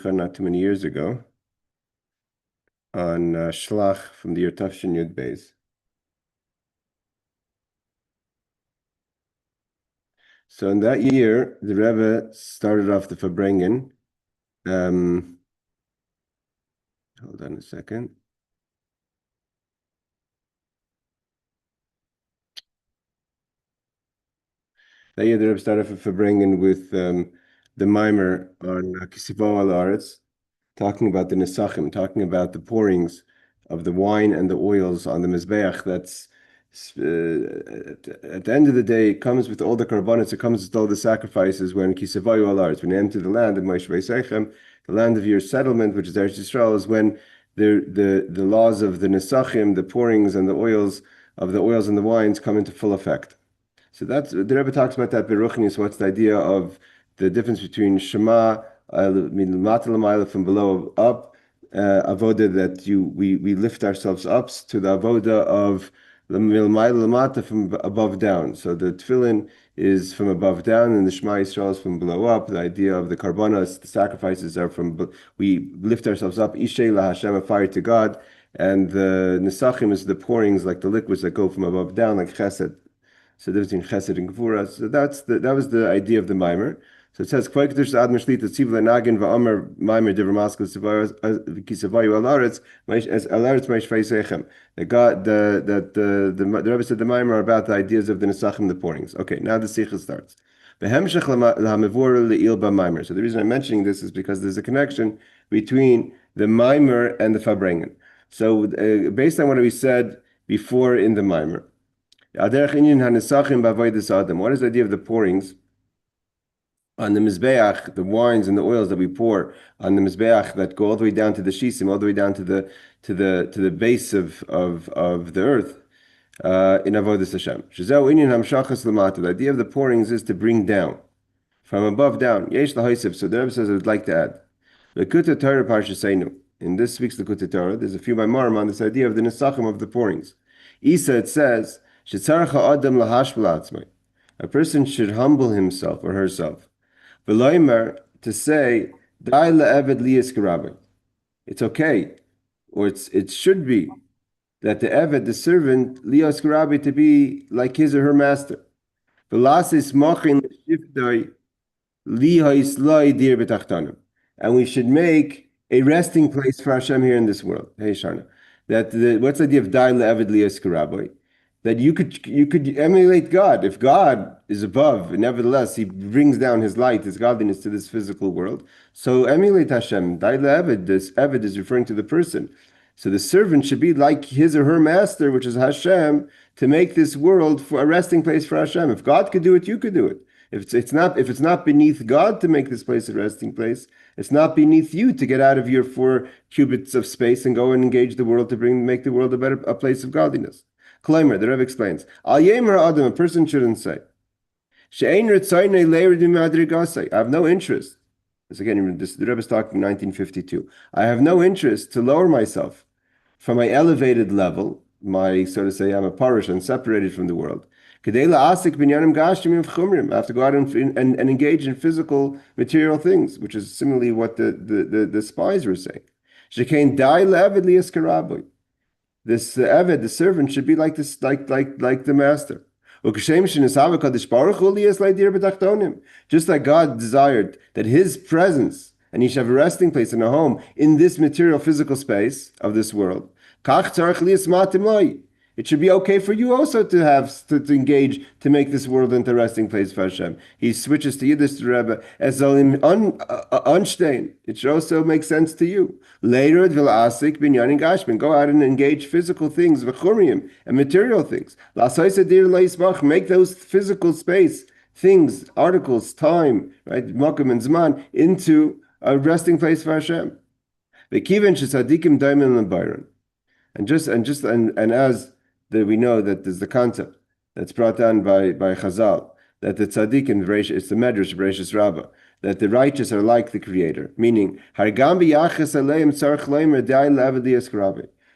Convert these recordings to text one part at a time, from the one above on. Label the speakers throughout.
Speaker 1: Sicha not too many years ago on Shlach from the year Tafshin Yud Beis. So in that year, the Rebbe started off the Farbrengen. Hold on a second. That year, the Rebbe started off the Farbrengen with the mimer on Kisivah al Aretz, talking about the Nesachim, talking about the pourings of the wine and the oils on the Mizbeach. That's at the end of the day, it comes with all the karbonos, it comes with all the sacrifices when Kisavayu Alarz, when you enter the land of Moshe Seichem, the land of your settlement, which is Eretz Yisrael, is when the laws of the Nesachim, the pourings and the oils and the wines come into full effect. So that's the Rebbe talks about that Beruchnis. What's the idea of the difference between Shema, from below up, avoda that we lift ourselves up, to the avoda of the milmayla from above down. So the tefillin is from above down, and the Shema Yisrael is from below up. The idea of the karbanos, the sacrifices, are from we lift ourselves up. Ishay la Hashem, a fire to God, and the nesachim is the pourings, like the liquids that go from above down, like chesed. So there's in chesed and gvura. So that was the idea of the mimer. So it says, that God, the Rebbe said the mimer are about the ideas of the nesachim, the pourings. Okay, now the Sicha starts. So the reason I'm mentioning this is because there's a connection between the mimer and the farbrengen. So based on what we said before in the mimer, what is the idea of the pourings on the Mizbeach, the wines and the oils that we pour on the Mizbeach that go all the way down to the Shisim, all the way down to the base of the earth in Avodas Hashem. The idea of the pourings is to bring down, from above down. Yesh lahaisiv. So the Rebbe says, I would like to add, L'kuta Torah Parsha in this week's L'kuta Torah, there's a few by Maram on this idea of the Nesachim of the pourings. Isa, it says, a person should humble himself or herself. To say, it's okay, or it should be, that the Eved, the servant, lios karabi, to be like his or her master. And we should make a resting place for Hashem here in this world. Hey Sharna. What's the idea of dai le'eved lios karabi? That you could emulate God. If God is above, and nevertheless He brings down His light, His godliness to this physical world. So emulate Hashem. This Eved is referring to the person. So the servant should be like his or her master, which is Hashem, to make this world for a resting place for Hashem. If God could do it, you could do it. If it's not beneath God to make this place a resting place, it's not beneath you to get out of your 4 cubits of space and go and engage the world to make the world a place of godliness. Klaimer, the Rebbe explains, Al Yemer Adam, a person shouldn't say, I have no interest. This again, the Rebbe is talking in 1952. I have no interest to lower myself from my elevated level, so to say, I'm a parish and separated from the world. I have to go out and engage in physical, material things, which is similarly what the spies were saying. This Eved, the servant, should be like this, like the master. Just like God desired that His presence and He should have a resting place and a home in this material, physical space of this world. It should be okay for you also to engage to make this world into a resting place for Hashem. He switches to Yiddish to Rebbe as unstein. It should also make sense to you. Later, go out and engage physical things, and material things. Make those physical space things, articles, time, right, makom and zman, into a resting place for Hashem. And as we know that there's the concept that's brought down by Chazal, that the tzaddikim, it's the Medrash, Bereshis Rabbah, that the righteous are like the Creator, meaning,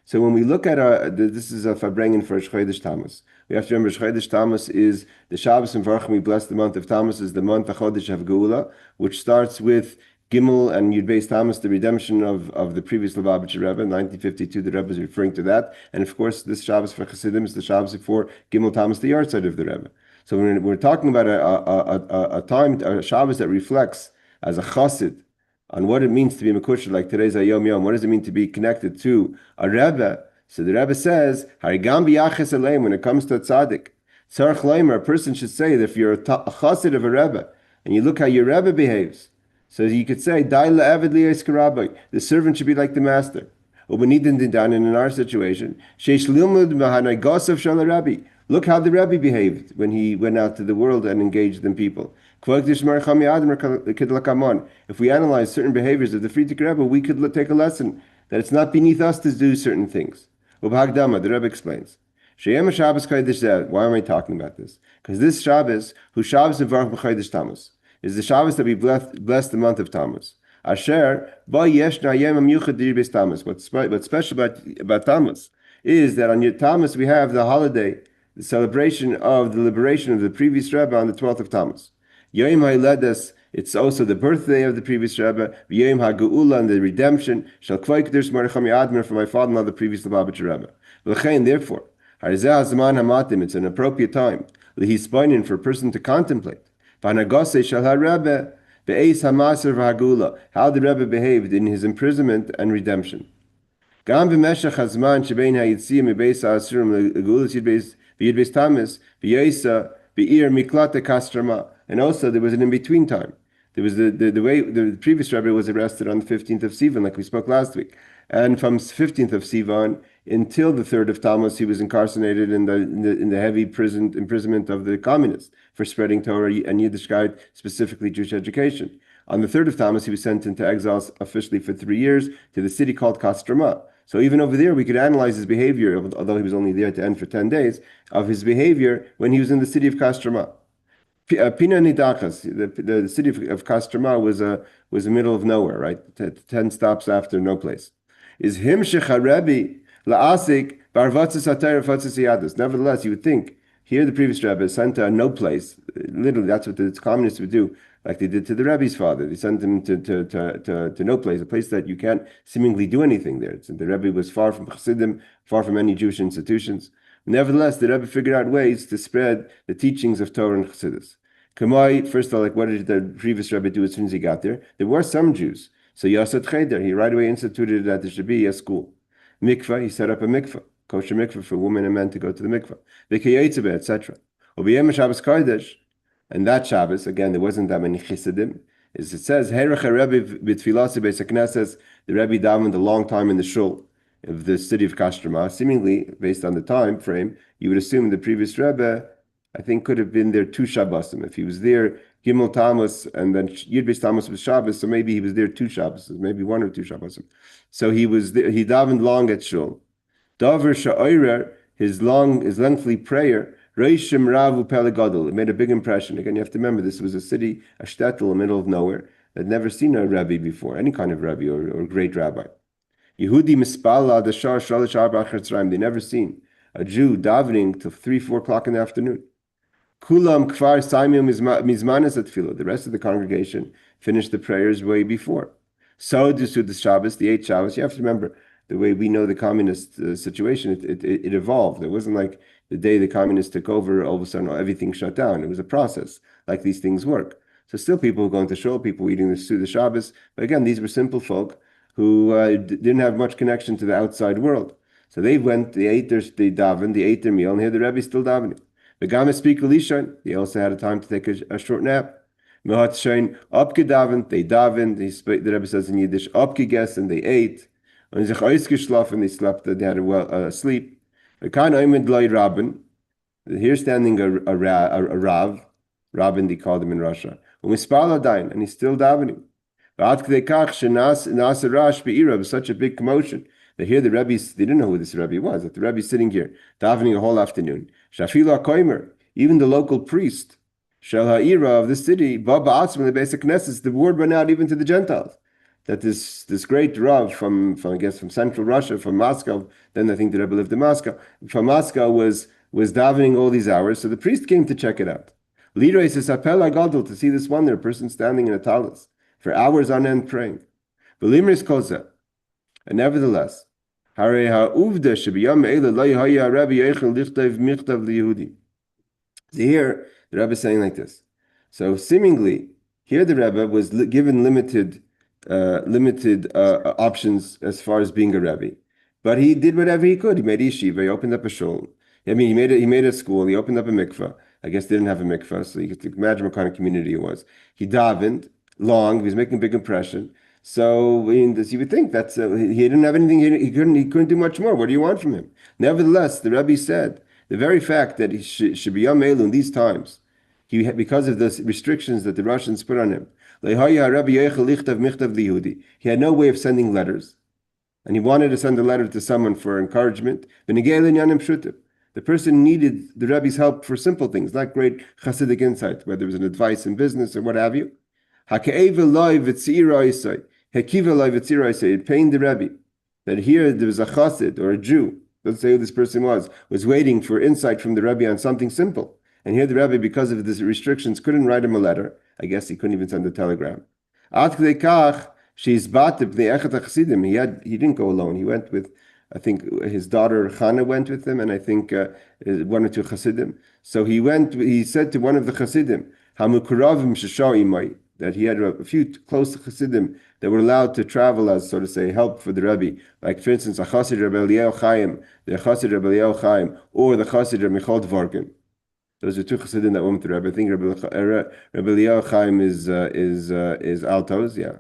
Speaker 1: so when we look at this is a Farbrengen for Chodesh Tammuz. We have to remember Chodesh Tammuz is the Shabbos and Varchim. We bless the month of Tammuz is the month of Chodesh of Geula, which starts with Gimel and Yud Beis Tammuz, the redemption of the previous Lubavitcher Rebbe, 1952, the Rebbe is referring to that. And of course, this Shabbos for Chassidim is the Shabbos before Gimel Tammuz, the yard side of the Rebbe. So when we're talking about a Shabbos that reflects as a Chassid on what it means to be Mekusher, like today's Ayom Yom, what does it mean to be connected to a Rebbe? So the Rebbe says, Harigam biyaches aleim, when it comes to a tzaddik, tzarech leimer, a person should say that if you're a chassid of a Rebbe, and you look how your Rebbe behaves, so you could say, Dai la'aved liyos k'rabbi, the servant should be like the master. And in our situation, sheish lilmud b'hanai gosav shel Rabbi. Look how the Rebbe behaved when he went out to the world and engaged in people. If we analyze certain behaviors of the Frierdiker Rebbe, we could take a lesson that it's not beneath us to do certain things. The Rebbe explains. Why am I talking about this? Because this Shabbos, who Shabbos Mevarach b'Chodesh Tammuz, is the Shabbos that we bless the month of Tammuz. Asher ba yeshna yom miyuchad d'Yud Tammuz. What's special about Tammuz is that on Yud Tammuz we have the holiday, the celebration of the liberation of the previous Rebbe on the 12th of Tammuz. Yom HaYiledes, it's also the birthday of the previous Rebbe. Yom HaGeula, and the redemption. Shal Kvei Kedush Mordechai Admer, for my father-in-law, the previous Lubavitcher Rebbe. Therefore, it's an appropriate time lehispainin, for a person to contemplate how the Rebbe behaved in his imprisonment and redemption. And also there was an in-between time. There was the way the previous Rebbe was arrested on the 15th of Sivan, like we spoke last week. And from 15th of Sivan until the 3rd of Tammuz, he was incarcerated in the heavy imprisonment of the communists for spreading Torah and Yiddishkeit, specifically Jewish education. On the 3rd of Tammuz, he was sent into exile officially for 3 years to the city called Kostroma. So even over there, we could analyze his behavior, although he was only there to end for 10 days, of his behavior when he was in the city of Kostroma. Pina Nidachas, the city of Kostroma was the middle of nowhere, right? 10 stops after no place. Is him shecharebi la'asik barvatzis atayr vatzis yadus. Nevertheless, you would think here the previous Rebbe is sent to no place. Literally, that's what the communists would do, like they did to the Rebbe's father. They sent him to no place, a place that you can't seemingly do anything there. The Rebbe was far from Chassidim, far from any Jewish institutions. Nevertheless, the Rebbe figured out ways to spread the teachings of Torah and Chassidus. Kamai, first of all, like what did the previous Rebbe do as soon as he got there? There were some Jews. So Yasat Cheder, he right away instituted that there should be a school. Mikvah, he set up a mikvah, kosher mikvah for women and men to go to the mikvah. V'keyetzebe, etc. Obiyem Shabbos Kodesh, and that Shabbos, again, there wasn't that many Chassidim. As it says, Herech Rebbe b'tfilasi beis hakneses, the Rebbe davened a long time in the shul of the city of Kostroma. Seemingly, based on the time frame, you would assume the previous Rebbe, I think, could have been there 2 Shabbosim. If he was there Gimel Tammuz and then Yud Beis Tammuz was Shabbos, so maybe he was there 2 Shabbos, maybe 1 or 2 Shabbosim. So he was there, he davened long at shul. Davar sha'oirer, his lengthy prayer, Reishim Ravu Pelegadol, it made a big impression. Again, you have to remember this was a city, a shtetl, in the middle of nowhere, that had never seen a Rebbe before, any kind of Rebbe or great rabbi. Yehudi Mispala Dashar Shalish Arba Chetzraim, they never seen a Jew davening till 3-4 o'clock in the afternoon. Kulam Kfar Saimim Mizmanes at Tefillah. The rest of the congregation finished the prayers way before. So to the Shabbos, the 8 Shabbos, you have to remember the way we know the communist situation, it evolved. It wasn't like the day the communists took over, all of a sudden everything shut down. It was a process, like these things work. So still people were going to shul, people were eating the Shabbos. But again, these were simple folk who didn't have much connection to the outside world. So they went, they davened, they ate their meal, and here the Rebbe is still davening. They also had a time to take a short nap. They davened, the Rebbe says in Yiddish, abgegessen, they ate, and they slept, they had a sleep. Here standing a Rav, Rabbin they called him in Russia, and he's still davening. Such a big commotion. They hear the Rebbe, they didn't know who this Rebbe was, that the Rebbe is sitting here, davening a whole afternoon. Shafila Koimer, even the local priest, Shel Ha'ira of the city, Baba Atzman, the basic Knesset, the word went out even to the Gentiles, that this great Rav from Central Russia, from Moscow, then I think the Rebbe lived in Moscow, from Moscow was davening all these hours, so the priest came to check it out. Leader says, Apel Agadol, to see this wonder, a person standing in a talus. for hours on end praying. V'limris koza. And nevertheless, Hare ha'uvda shebiyam eila lo haya Rebbe yechel lichtav michtav liyehudi. So here, the Rebbe is saying like this. So seemingly, here the Rebbe was given limited options as far as being a Rebbe. But he did whatever he could. He made a yeshiva, he opened up a shul. I mean, he made a school, he opened up a mikveh. I guess they didn't have a mikveh, so you could imagine what kind of community it was. He davened long, he was making a big impression. So you would think that's he didn't have anything. He couldn't do much more. What do you want from him? Nevertheless, the Rebbe said the very fact that he should be Yom Elu in these times, because of the restrictions that the Russians put on him. He had no way of sending letters, and he wanted to send a letter to someone for encouragement. The person needed the Rebbe's help for simple things, not great Hasidic insight, whether it was an advice in business or what have you. It pained the Rebbe that here there was a Chassid or a Jew, let's say who this person was waiting for insight from the Rebbe on something simple. And here the Rebbe, because of these restrictions, couldn't write him a letter. I guess he couldn't even send a telegram. He didn't go alone. He went with, I think his daughter Chana went with him, and I think one or two Chassidim. So he said to one of the Chassidim, that he had a few close Chassidim that were allowed to travel as, so to say, help for the Rebbe. Like, for instance, a Chassid Rebbe Eliyahu Chaim, the Chassid Rebbe Eliyahu Chaim, or the Chassid Rebbe Michal Dvorkin. Those are two Chassidim that went with the Rebbe. I think Rebbe Eliyahu Chaim is Altos, yeah.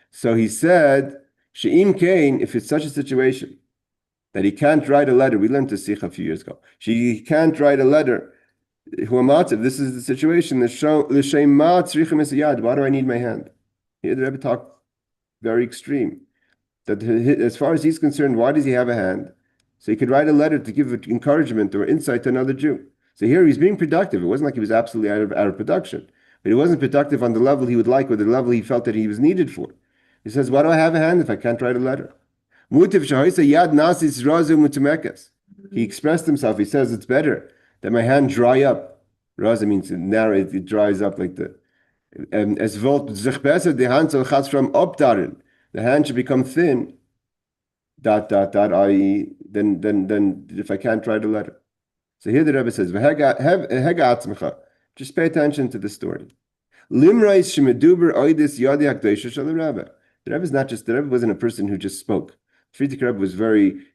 Speaker 1: So he said, She'im Kain, if it's such a situation, that he can't write a letter, we learned to Sicha a few years ago, he can't write a letter, this is the situation. Why do I need my hand? Here the Rebbe talked very extreme. That as far as he's concerned, why does he have a hand? So he could write a letter to give encouragement or insight to another Jew. So here he's being productive. It wasn't like he was absolutely out of production. But he wasn't productive on the level he would like or the level he felt that he was needed for. He says, why do I have a hand if I can't write a letter? He expressed himself. He says it's better that my hand dry up. Raza means it dries up like the. The hand should become thin. ... i.e. then if I can't write a letter. So here the Rebbe says, just pay attention to the story. The Rebbe is not just, the Rebbe wasn't a person who just spoke. Friedrich Rebbe was very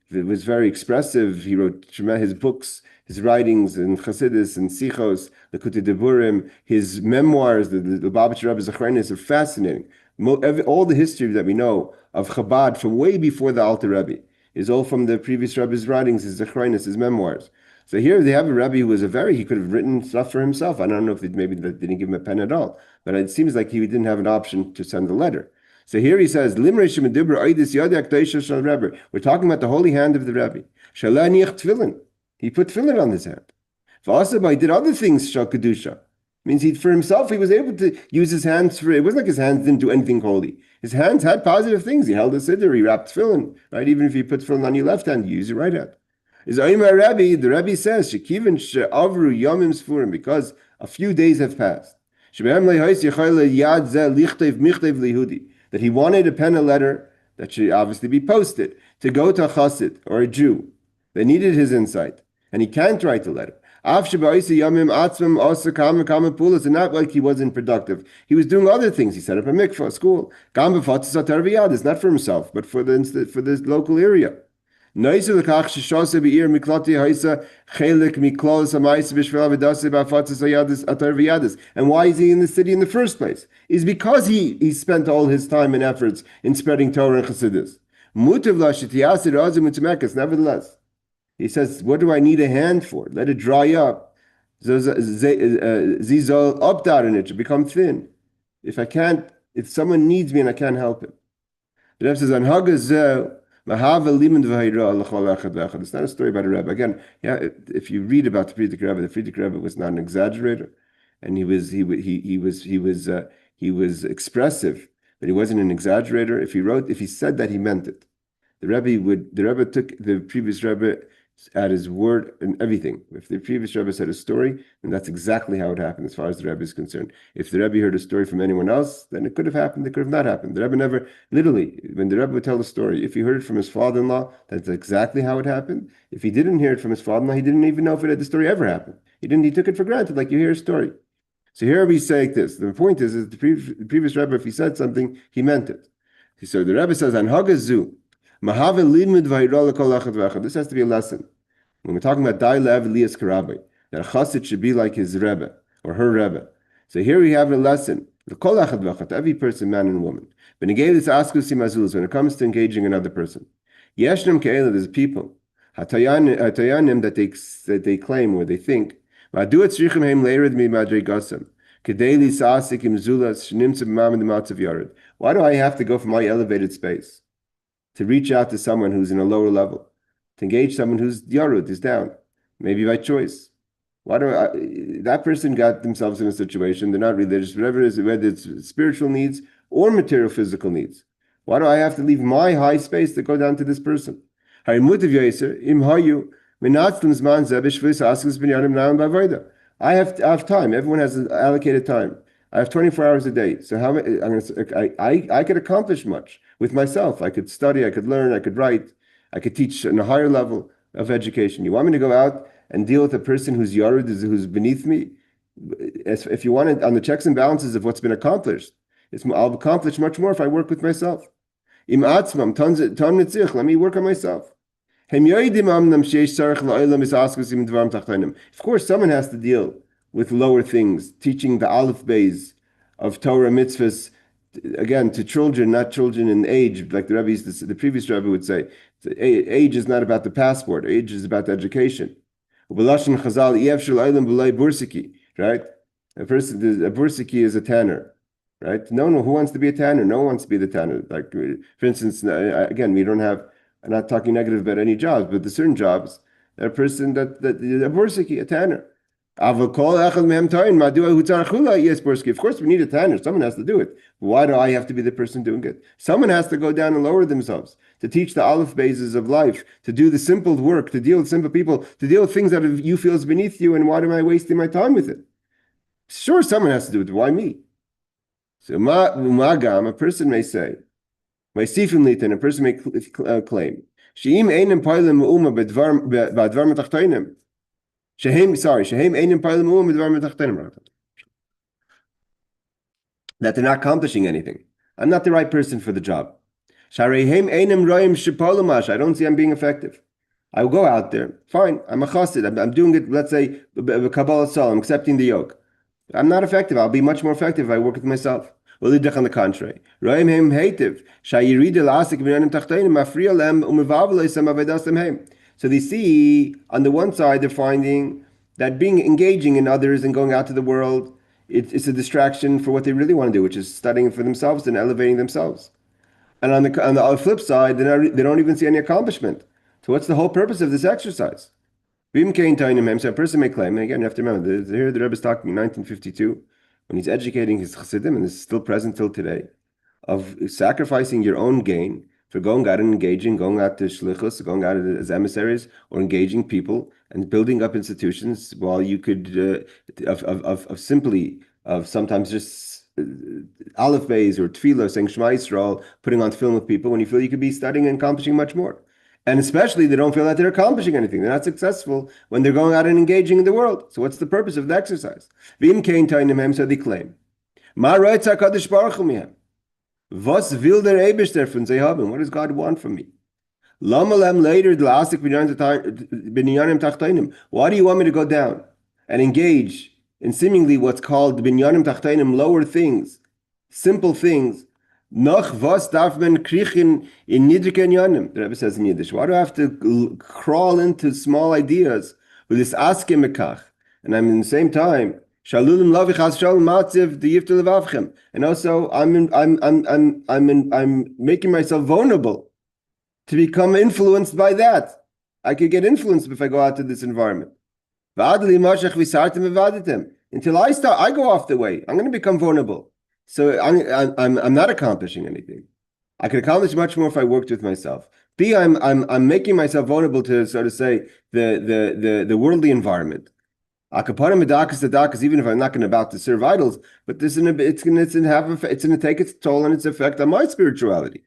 Speaker 1: expressive. He wrote his books, his writings in Chassidus and Sichos, the Kuti Deburim, his memoirs, the Lubavitcher Rebbe's Achraynis are fascinating. All the history that we know of Chabad from way before the Alter Rebbe is all from the previous Rebbe's writings, his Achraynis, his memoirs. So here they have a Rebbe who was he could have written stuff for himself. I don't know if maybe they didn't give him a pen at all, but it seems like he didn't have an option to send a letter. So here he says, we're talking about the holy hand of the Rebbe. He put tefillin on his hand. He did other things, shal kedusha. Means for himself, he was able to use his hands it wasn't like his hands didn't do anything holy. His hands had positive things. He held a siddur, he wrapped tefillin, right? Even if you put tefillin on your left hand, you use your right hand. The Rebbe says, because a few days have passed. That he wanted to pen a letter that should obviously be posted to go to a Chassid or a Jew. They needed his insight, and he can't write a letter. And not like he wasn't productive. He was doing other things. He set up a mikvah, a school. It's not for himself, but for this local area. And why is he in the city in the first place? Is because he spent all his time and efforts in spreading Torah and Chassidus. Nevertheless, he says, what do I need a hand for? Let it dry up. Zizol up in it should become thin. If someone needs me and I can't help it. The Rebbe says, it's not a story about a Rebbe. Again, if you read about the Friedrich Rebbe was not an exaggerator, and he was expressive, but he wasn't an exaggerator. If he said that, he meant it. The Rebbe took the previous Rebbe at his word and everything. If the previous Rebbe said a story, then that's exactly how it happened as far as the Rebbe is concerned. If the Rebbe heard a story from anyone else, then it could have happened, it could have not happened. The Rebbe never, literally, when the Rebbe would tell a story, if he heard it from his father-in-law, that's exactly how it happened. If he didn't hear it from his father-in-law, he didn't even know if the story ever happened. He took it for granted, like you hear a story. So here Rebbe is saying this. The point is the previous Rebbe, if he said something, he meant it. So the Rebbe says, Anhagazu, this has to be a lesson. When we're talking about Dai Lev Elias Karabi, that a chassid should be like his Rebbe or her Rebbe. So here we have a lesson. Every person, man and woman. When it comes to engaging another person, Yeshnem Ke'ela, there's people, Hatayanim that they claim or they think, why do I have to go from my elevated space to reach out to someone who's in a lower level, to engage someone who's yarud, is down, maybe by choice? That person got themselves in a situation, they're not religious, whatever it is, whether it's spiritual needs or material physical needs. Why do I have to leave my high space to go down to this person? I have time. Everyone has allocated time. I have 24 hours a day. So I could accomplish much with myself. I could study, I could learn, I could write, I could teach on a higher level of education. You want me to go out and deal with a person who's yared, who's beneath me? If you want it on the checks and balances of what's been accomplished, I'll accomplish much more if I work with myself. Let me work on myself. Of course, someone has to deal with lower things, teaching the aleph beis of Torah mitzvahs, again, to children, not children in age, like the previous Rebbe would say. Age is not about the passport. Age is about the education. Right? A bursiki is a tanner. Right? No, who wants to be a tanner? No one wants to be the tanner. Like, for instance, again, we don't have, I'm not talking negative about any jobs, but the certain jobs, a person that a bursiki, a tanner. Of course, we need a tanner. Someone has to do it. Why do I have to be the person doing it? Someone has to go down and lower themselves to teach the aleph bases of life, to do the simple work, to deal with simple people, to deal with things that you feel is beneath you. And why am I wasting my time with it? Sure, someone has to do it. Why me? So, a person may say, a person may claim, that they're not accomplishing anything. I'm not the right person for the job. I don't see I'm being effective. I will go out there, fine, I'm a chassid, I'm doing it, let's say, Kabbalah Sol, I'm accepting the yoke. I'm not effective. I'll be much more effective if I work with myself. On the contrary. So they see, on the one side, they're finding that engaging in others and going out to the world, it's a distraction for what they really want to do, which is studying for themselves and elevating themselves. And on the flip side, they don't even see any accomplishment. So what's the whole purpose of this exercise? So a person may claim, and again, you have to remember, here the Rebbe is talking in 1952, when he's educating his chassidim, and this is still present till today, of sacrificing your own gain for going out and engaging, going out to shlichus, going out as emissaries, or engaging people and building up institutions, while you could, sometimes just aleph beis or tefillah, saying Shema Yisrael, putting on film with people, when you feel you could be studying and accomplishing much more. And especially, they don't feel that they're accomplishing anything. They're not successful when they're going out and engaging in the world. So what's the purpose of the exercise? So they claim. What does God want from me? Why do you want me to go down and engage in seemingly what's called binyanim tachtainim, lower things, simple things? Noch was darf man kriechen in niedrigen Yanim? The Rebbe says in Yiddish. Why do I have to crawl into small ideas with this askemekach? And I'm in the same time shalulim lavich has shalom matziv the yiftu levavchem. And also I'm making myself vulnerable to become influenced by that. I could get influenced if I go out to this environment. Until I go off the way, I'm going to become vulnerable. So I'm not accomplishing anything. I could accomplish much more if I worked with myself. B, I'm making myself vulnerable to, so to say, the worldly environment. Akapanim medakas to dakas, even if I'm not going to about to serve idols, but it's going to take its toll and its effect on my spirituality.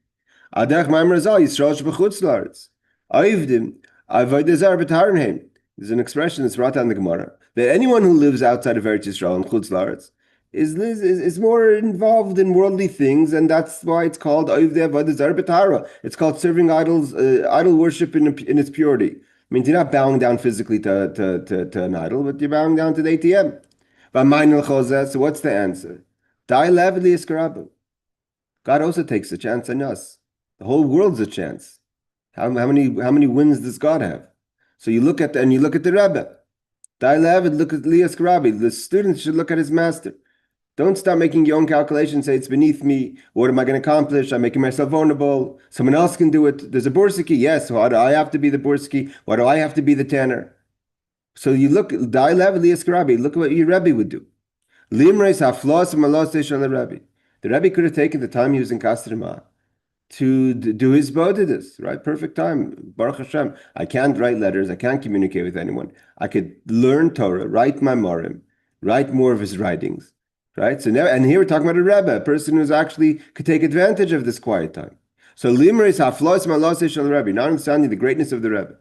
Speaker 1: Adach ma'am razal Yisrael shebechutz laaretz. Oivdim avodah zar b'tarenheim. There's an expression that's brought down in the Gemara that anyone who lives outside of Eretz Yisrael and chutz laaretz is more involved in worldly things, and that's why it's called oivdim avodah zar b'tara. It's called serving idols, idol worship in its purity. I mean, you're not bowing down physically to an idol, but you're bowing down to the ATM. So what's the answer? God also takes a chance on us. The whole world's a chance. How many wins does God have? So you look at the Rebbe. Look at Lias Rabbi. The students should look at his master. Don't start making your own calculations, say it's beneath me. What am I going to accomplish? I'm making myself vulnerable. Someone else can do it. There's a Borsiki. Yes, why do I have to be the Borsiki? Why do I have to be the tanner? So you look, look at what your Rebbe would do. The Rebbe could have taken the time he was in Kastrima to do his bodhidus, right? Perfect time. Baruch Hashem. I can't write letters. I can't communicate with anyone. I could learn Torah, write Maimorim, write more of his writings. Right? So now, and here we're talking about a Rebbe, a person who's actually could take advantage of this quiet time. So Limer is haflos malase shel Rebbe, not understanding the greatness of the Rebbe.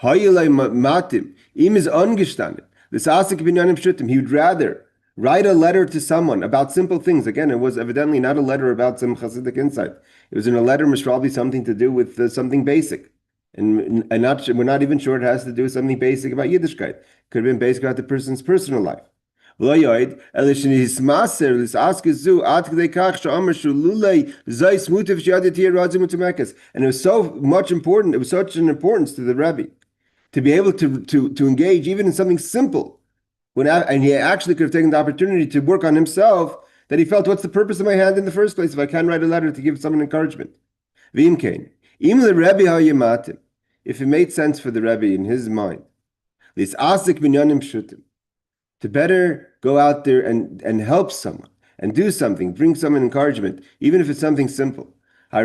Speaker 1: Hayilay matim, im is ungestanden. This asik binyanim shutim. He would rather write a letter to someone about simple things. Again, it was evidently not a letter about some Hasidic insight. It was in a letter, probably something to do with something basic. And we're not even sure it has to do with something basic about Yiddishkeit. Could have been basic about the person's personal life. It's and it was so much important, it was such an importance to the Rebbe to be able to engage even in something simple. And he actually could have taken the opportunity to work on himself, that he felt, what's the purpose of my hand in the first place if I can't write a letter to give someone encouragement? If it made sense for the Rebbe in his mind, to better go out there and help someone and do something, bring someone encouragement, even if it's something simple. So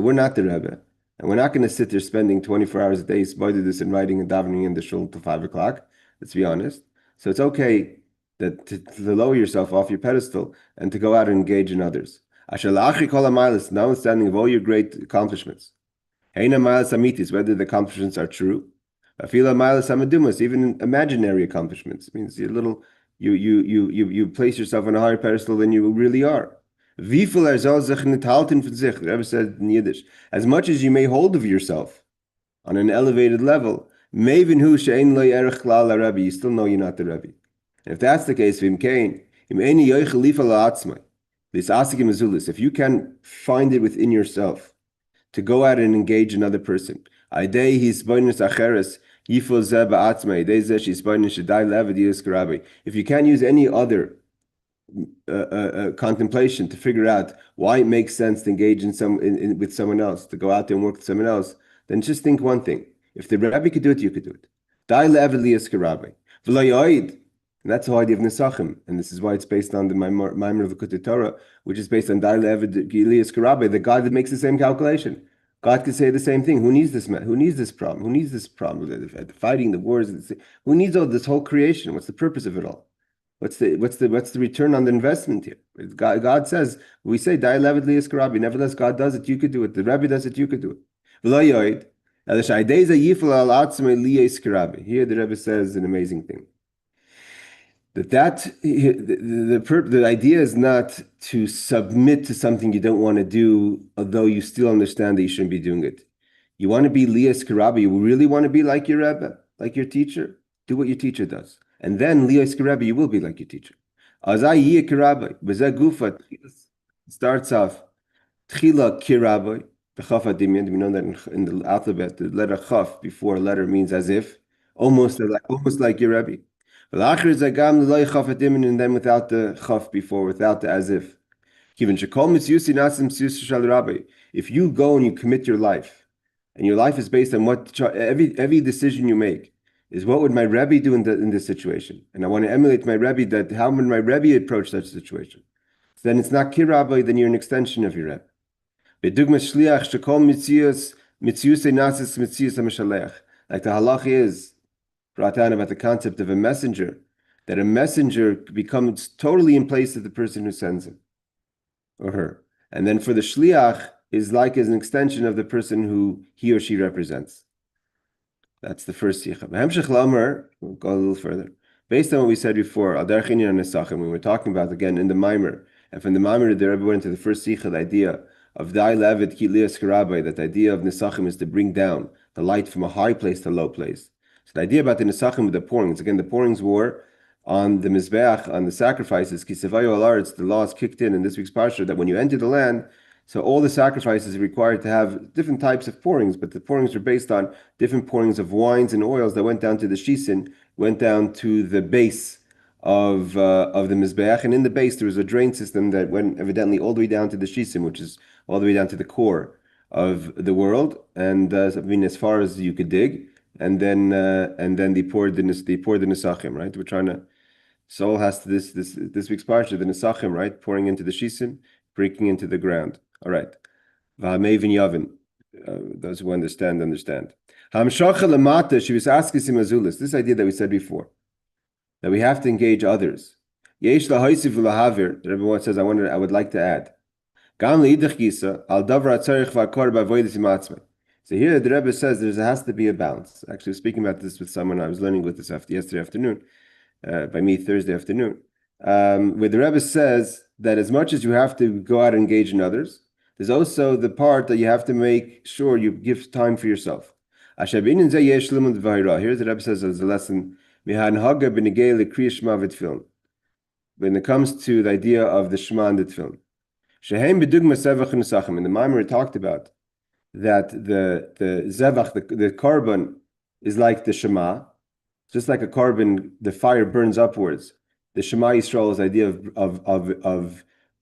Speaker 1: we're not the Rebbe, and we're not going to sit there spending 24 hours a day this and writing and davening in the shul till 5 o'clock. Let's be honest. So it's okay that to lower yourself off your pedestal and to go out and engage in others. Notwithstanding of all your great accomplishments, whether the accomplishments are true, even imaginary accomplishments, means you place yourself on a higher pedestal than you really are. The Rebbe said in Yiddish, as much as you may hold of yourself on an elevated level, you still know you're not the Rebbe. And if that's the case, if you can find it within yourself to go out and engage another person, if you can't use any other contemplation to figure out why it makes sense to engage with someone else, to go out there and work with someone else, then just think one thing. If the Rebbe could do it, you could do it. And that's the idea of Nesachim. And this is why it's based on the Maimer of the Kutei Torah, which is based on the God that makes the same calculation. God could say the same thing. Who needs this man? Who needs this problem? Who needs this problem? The fighting, the wars. Who needs all this whole creation? What's the purpose of it all? What's the return on the investment here? God says, we say, nevertheless, God does it, you could do it. The Rebbe does it, you could do it. Here the Rebbe says an amazing thing. The idea is not to submit to something you don't want to do, although you still understand that you shouldn't be doing it. You want to be Lias Karabi, you really want to be like your Rebbe, like your teacher. Do what your teacher does. And then Lias Karabi, you will be like your teacher. Azai Karabi, Gufa starts off Tchila Kirabi, the Chaf Adimian. We know that in the alphabet, the letter Chaf before a letter means as if, almost like your Rebbe. And then without the chaf before, without the as if. If you go and you commit your life, and your life is based on what every decision you make is what would my Rebbe do in this situation, and I want to emulate my Rebbe. How would my Rebbe approach such a situation? then it's not kirabbai, then you're an extension of your Rebbe. Like the halach is brought down about the concept of a messenger, that a messenger becomes totally in place of the person who sends him or her. And then for the shliach is like as an extension of the person who he or she represents. That's the first Sicha. We'll go a little further. Based on what we said before, when we're talking about, again, in the Maimer, and from the Maimer, the Rebbe went into the first Sicha, the idea of Dai Levet Ki Lias Karabai, that the idea of Nesachim is to bring down the light from a high place to a low place. So the idea about the Nesachim with the pourings, again, the pourings were on the Mizbeach, on the sacrifices, Ki Sevayu Al Aretz, the laws kicked in this week's Parsha, that when you enter the land, so all the sacrifices are required to have different types of pourings, but the pourings are based on different pourings of wines and oils that went down to the shisin, went down to the base of the mizbeach, and in the base there was a drain system that went evidently all the way down to the shisin, which is all the way down to the core of the world, and I mean as far as you could dig, and then they poured the nesachim, right? We're trying to. So all has to this week's parsha, the nesachim, right? Pouring into the shisin, breaking into the ground. All right. V'hamevin yavin. Those who understand. Hamshacha lamata, she was asking simazulis. This idea that we said before, that we have to engage others. Yesh lahaisiv v'lahavir. The Rebbe once says, I would like to add. Gam leidach gisa al davra tzarich v'akor b'avodas imatzmei. So here the Rebbe says there has to be a balance. Actually, speaking about this with someone I was learning with this yesterday afternoon, by me Thursday afternoon, where the Rebbe says that as much as you have to go out and engage in others, there's also the part that you have to make sure you give time for yourself. Here the Rebbe says as a lesson, when it comes to the idea of the Shema and the Tefillin. In the Maimer talked about that the zevach, the carbon is like the Shema, just like a carbon, the fire burns upwards. The Shema Yisrael's idea of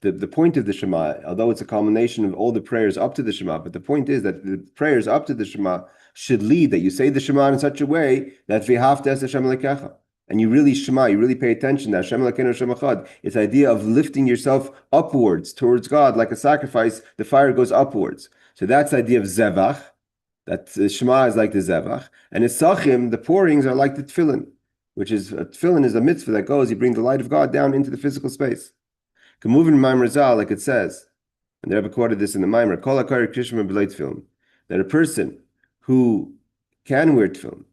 Speaker 1: the point of the Shema, although it's a culmination of all the prayers up to the Shema, but the point is that the prayers up to the Shema should lead, that you say the Shema in such a way that v'hafta es Hashem Elokecha, and you really Shema, you really pay attention that Hashem Elokeinu Hashem Echad. It's the idea of lifting yourself upwards towards God, like a sacrifice, the fire goes upwards. So that's the idea of Zevach, that the Shema is like the Zevach, and Isachim, the pourings are like the Tefillin, which is, Tefillin is a mitzvah that goes, you bring the light of God down into the physical space. Move in Maimer Zal, like it says, and the Rebbe quoted this in the Maimer, Kol HaKari Krishma B'lei Tefillin, that a person who can wear tefillin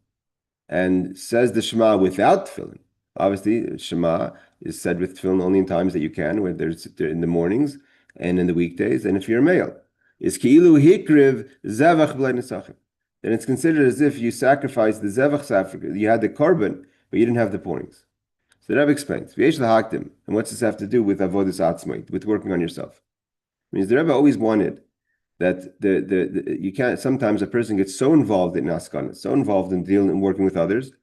Speaker 1: and says the Shema without tefillin, obviously Shema is said with tefillin only in times that you can, whether it's in the mornings and in the weekdays, and if you're a male, is ki'ilu hikriv zevach b'lei nesachim, then it's considered as if you sacrificed the zevach, you had the carbon, but you didn't have the pourings. So the Rebbe explains, V'yesh l'hakdim, and what's this have to do with avodas atzmait, with working on yourself? It means the Rebbe always wanted that you can't. Sometimes a person gets so involved in askan, so involved in dealing and working with others,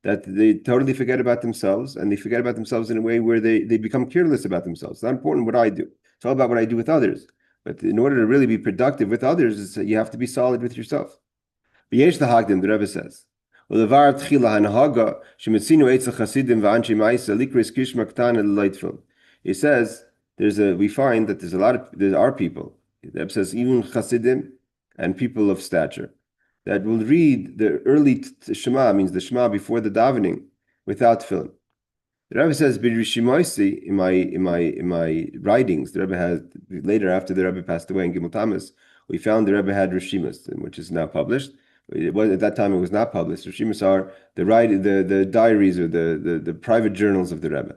Speaker 1: that they totally forget about themselves, and they forget about themselves in a way where they become careless about themselves. It's not important what I do; it's all about what I do with others. But in order to really be productive with others, you have to be solid with yourself. V'yesh l'hakdim, the Rebbe says. He says we find that there are people, the Rebbe says even Chasidim and people of stature, that will read the early Shema, means the Shema before the davening, without tefillin. The Rebbe says in my writings, the Rebbe has later after the Rebbe passed away in Gimel Tamas, we found the Rebbe had Rishimas, which is now published. It was at that time it was not published. Rishimas are the diaries or the private journals of the Rebbe.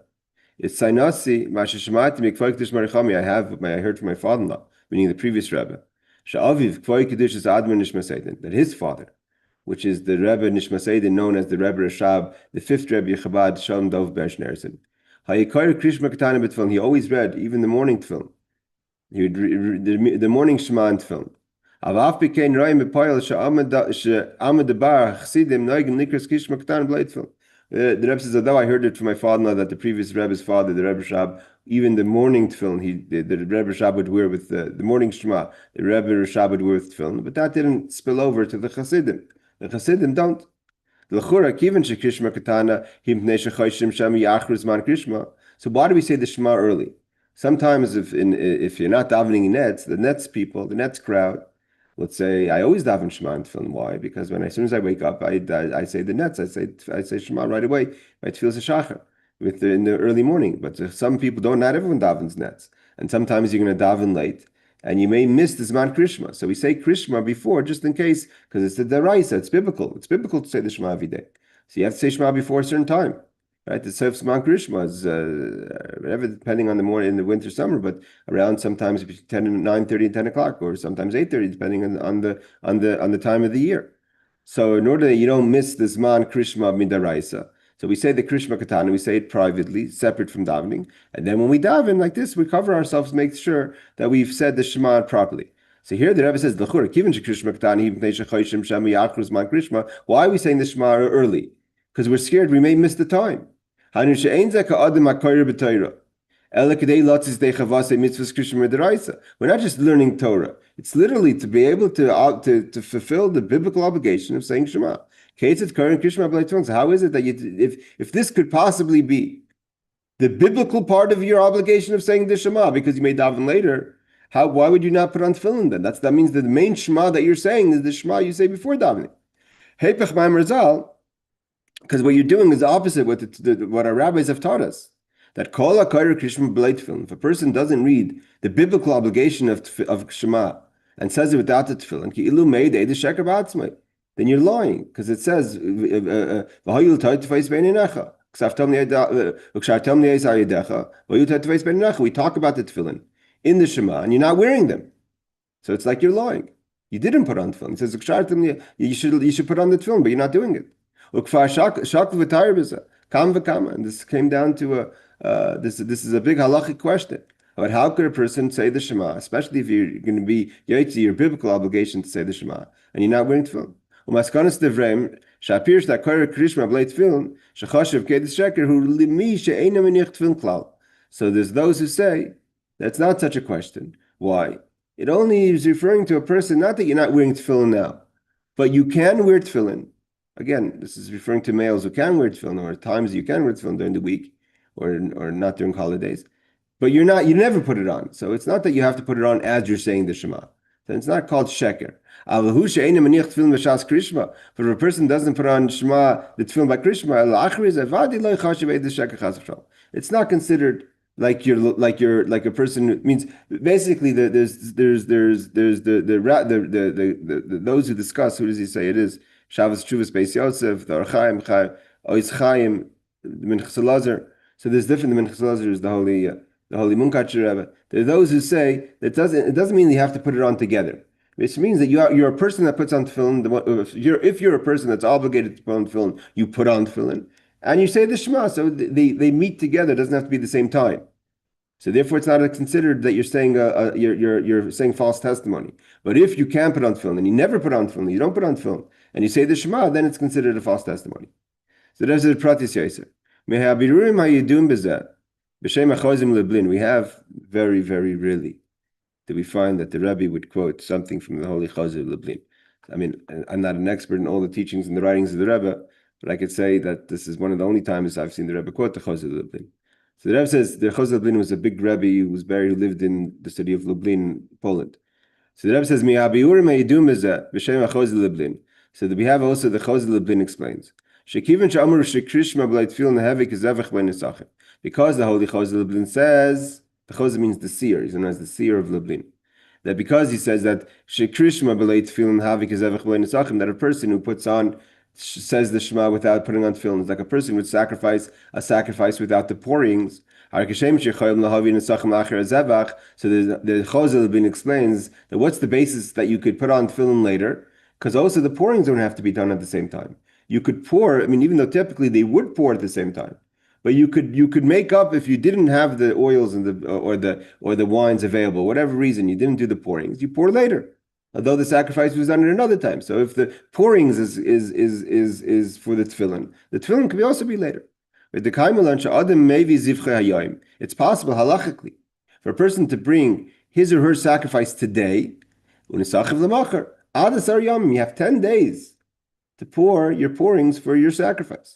Speaker 1: It's Sainasi Mashashmati Mikvaykidish Marichami. I heard from my father-in-law, meaning the previous Rebbe. Sha'aviv Kvaykidish is Admon Nishmaseidin, that his father, which is the Rebbe Nishmaseidin, known as the Rebbe Rashab, the fifth Rebbe Chabad Shalom Dov Bershnerson. Hayikar Krishma Katana B'Tfilin. He always read even the morning Tefillin. He would read the morning Shema and Tefillin. Avav became Raim Bepoil She'amad Bar Chsidim Noigim Nikras Krishma Katana B'Tfilin. The Rebbe says, although I heard it from my father-in-law that the previous Rebbe's father, the Rebbe Rashab, even the morning tefillin, the Rebbe Rashab would wear with the morning Shema, the Rebbe Rashab would wear with tefillin, but that didn't spill over to the Chasidim. The Chasidim don't. So why do we say the Shema early? Sometimes if you're not davening nets, the nets people, the nets crowd, let's say I always daven Shema and Tefillin. Why? Because as soon as I wake up, I say the nets. I say Shema right away. My Tefillah Shachar in the early morning. But some people don't. Not everyone davens nets, and sometimes you're going to daven late, and you may miss the Zman Krishma. So we say Krishma before, just in case, because it's the deraisa. It's biblical. It's biblical to say the Shema every day. So you have to say Shema before a certain time. Right, the Sef Zman Krishma is depending on the morning in the winter, summer, but around sometimes between 10 and 9:30 and 10 o'clock, or sometimes 8:30, depending on the time of the year. So in order that you don't miss the Zman Krishma Midaraisa, so we say the Krishma Katana, we say it privately, separate from davening, and then when we daven like this, we cover ourselves, make sure that we've said the Shema properly. So here the Rebbe says, why are we saying the Shema early? Because we're scared we may miss the time. We're not just learning Torah. It's literally to be able to fulfill the biblical obligation of saying Shema. So how is it that if this could possibly be the biblical part of your obligation of saying the Shema, because you may daven later, why would you not put on tefillin then? That means that the main Shema that you're saying is the Shema you say before davening. Because what you're doing is opposite what our rabbis have taught us. That kol hakayr krishma b'lei tefillin. If a person doesn't read the biblical obligation of Shema and says it without the tefillin, ki ilu meid eid sheker b'atzmai, then you're lying, because it says v'hayul tayt tefais beinenecha. We talk about the tefillin in the Shema, and you're not wearing them, so it's like you're lying. You didn't put on tefillin. It says you should put on the tefillin, but you're not doing it. And this came down to this is a big halachic question about how could a person say the Shema, especially if you're going to be your biblical obligation to say the Shema, and you're not wearing tefillin. So there's those who say that's not such a question. Why? It only is referring to a person, not that you're not wearing tefillin now, but you can wear tefillin. Again, this is referring to males who can wear tefillin, or times you can wear tefillin during the week, or not during holidays. But you never put it on. So it's not that you have to put it on as you're saying the Shema. Then it's not called sheker. But if a person doesn't put on Shema, the tefillin by Krishma, it's not considered like a person who means basically there's those who discuss, who does he say it is? Shabbos Chuvas Beis Yosef, the Archaim, Ois Chaim, the Minchas Elazar. So there's different. The Minchas Elazar is the holy Munkatcher Rebbe. There are those who say that it doesn't mean you have to put it on together. Which means that you're a person that puts on tefillin. If you're a person that's obligated to put on tefillin, you put on tefillin, and you say the Shema. So they meet together. It doesn't have to be the same time. So therefore, it's not considered that you're saying you're saying false testimony. But if you can put on tefillin and you never put on tefillin, you don't put on tefillin, and you say the Shema, then it's considered a false testimony. So there's the pratis yaser. We have very, very rarely do we find that the Rebbe would quote something from the Holy Chazir Lublin. I mean, I'm not an expert in all the teachings and the writings of the Rebbe, but I could say that this is one of the only times I've seen the Rebbe quote the Chazir Lublin. So the Rebbe says the Chazir Lublin was a big Rebbe who was buried, who lived in the city of Lublin, Poland. So the Rebbe says, so that we have also the Chazir Lublin explains. Because the Holy Chazir Lublin says, the Chazir means the seer, he's known as the seer of Lublin. That because he says that that a person who says the Shema without putting on tefillin is like a person would sacrifice a sacrifice without the pourings. So the Chazir Lublin explains that what's the basis that you could put on tefillin later? Because also the pourings don't have to be done at the same time. You could pour, I mean, even though typically they would pour at the same time, but you could make up if you didn't have the oils and or the wines available, whatever reason you didn't do the pourings, you pour later, although the sacrifice was done at another time. So if the pourings is for the tefillin could also be later. It's possible halachically for a person to bring his or her sacrifice today. You have 10 days to pour your pourings for your sacrifice.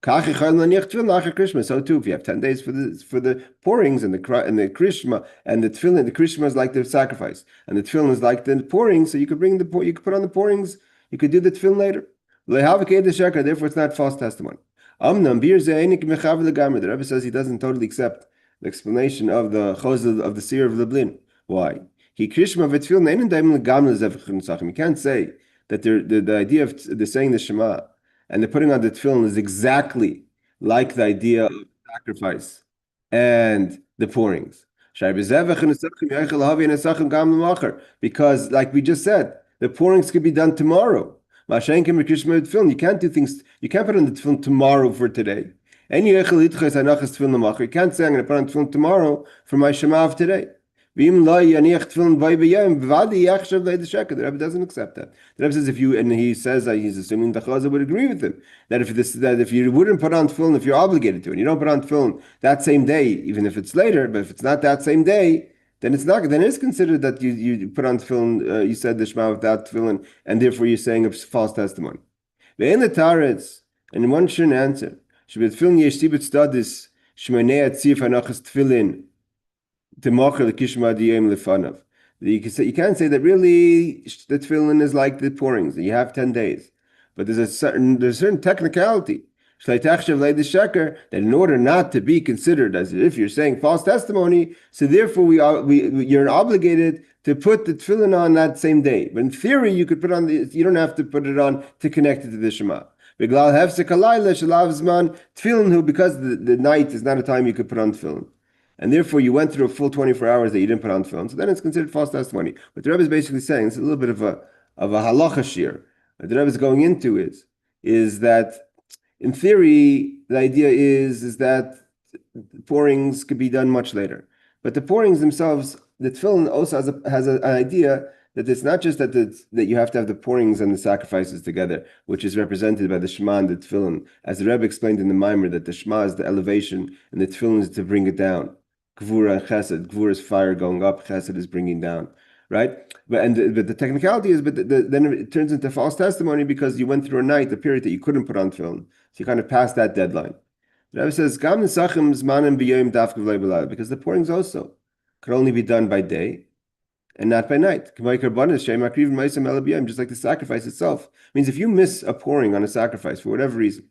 Speaker 1: So too, if you have 10 days for the pourings and the krishma and the tefillin, the krishma is like the sacrifice, and the tefillin is like the pouring. So you could you could put on the pourings. You could do the tefillin later. Therefore, it's not false testimony. The Rebbe says he doesn't totally accept the explanation of the chosel of the seer of Lublin. Why? You can't say that the idea of the saying the Shema and the putting on the tefillin is exactly like the idea of sacrifice and the pourings. Because, like we just said, the pourings could be done tomorrow. You can't do things, you can't put on the tefillin tomorrow for today. And you can't say I'm going to put on tefillin tomorrow for my Shema of today. The Rebbe doesn't accept that. The Rebbe says and he says that he's assuming the Chazal would agree with him that if you wouldn't put on tefillin if you're obligated to, and you don't put on tefillin that same day, even if it's later, but if it's not that same day, then it's not. Then it's considered that you put on tefillin. You said the Shema without tefillin, and therefore you're saying a false testimony. In the Taretz, and one shouldn't answer. Shebet tefillin yesh sibet stadis shmonei atzif anachas tefillin. You can't say that really the tefillin is like the pourings. You have 10 days, but there's a certain technicality that in order not to be considered as if you're saying false testimony, so therefore you're obligated to put the tefillin on that same day. But in theory, you could put on you don't have to put it on to connect it to the Shema. Because the night is not a time you could put on tefillin. And therefore, you went through a full 24 hours that you didn't put on tefillin. So then it's considered false testimony. What the Rebbe is basically saying, it's a little bit of a halacha shir. What the Rebbe is going into is that, in theory, the idea is that pourings could be done much later. But the pourings themselves, the tefillin also has an idea that it's not just that you have to have the pourings and the sacrifices together, which is represented by the Shema and the tefillin. As the Rebbe explained in the Maimer, that the Shema is the elevation and the tefillin is to bring it down. Gvura and Chesed. Gvura is fire going up. Chesed is bringing down, right? But the technicality is, then it turns into false testimony because you went through a night, a period that you couldn't put on tefillin, so you kind of passed that deadline. The Rebbe says, "Gam nisachim zmanim b'yom dafka v'lo b'layla," because the pourings also could only be done by day and not by night. Just like the sacrifice itself means, if you miss a pouring on a sacrifice for whatever reason,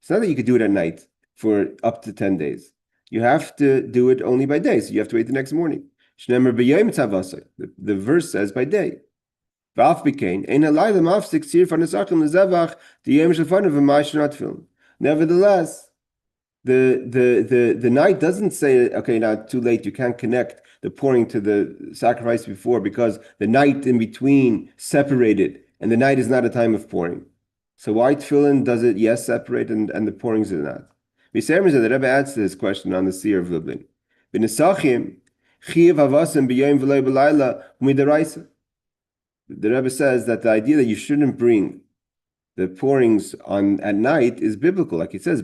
Speaker 1: it's not that you could do it at night for up to 10 days. You have to do it only by day, so you have to wait the next morning. The verse says by day. Nevertheless, the night doesn't say, okay, now too late, you can't connect the pouring to the sacrifice before because the night in between separated, and the night is not a time of pouring. So why tefillin does it, yes, separate, and the pourings are not? The Rebbe adds to this question on the seer of Lublin. The Rebbe says that the idea that you shouldn't bring the pourings on at night is biblical, like it says,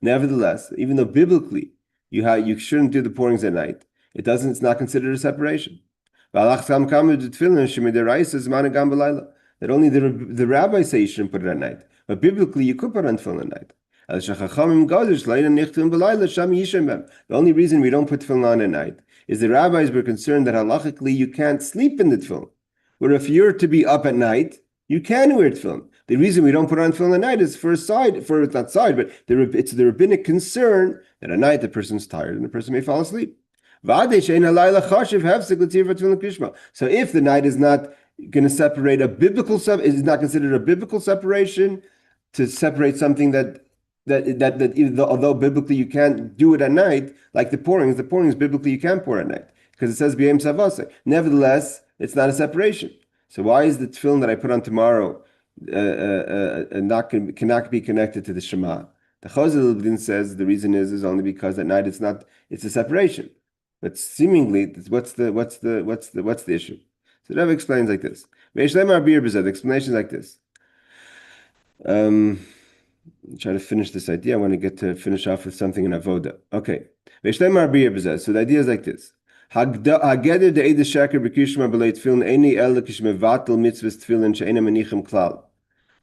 Speaker 1: nevertheless, even though biblically you shouldn't do the pourings at night, it's not considered a separation. That only the rabbis say you shouldn't put it at night. But biblically, you could put on tefillin at night. The only reason we don't put tefillin on at night is the rabbis were concerned that halachically you can't sleep in the tefillin. Where if you're to be up at night, you can wear tefillin. The reason we don't put on tefillin at night is it's the rabbinic concern that at night the person's tired and the person may fall asleep. So if the night is not going to separate is not considered a biblical separation, to separate something that although biblically you can't do it at night, like the pourings biblically you can't pour at night because it says b'yom savasei. Nevertheless, it's not a separation. So why is the tefillin that I put on tomorrow cannot be connected to the Shema? The Chazal says the reason is only because at night it's a separation. But seemingly, what's the issue? So the Rebbe explains like this. The explanation is like this. Try to finish this idea. I want to finish off with something in Avoda. Okay. So the idea is like this. Hageder de Eide Sheker b'Krishma b'lei tefillin eini ela kishmevatel mitzvahs tefillin she'ena menichem klal.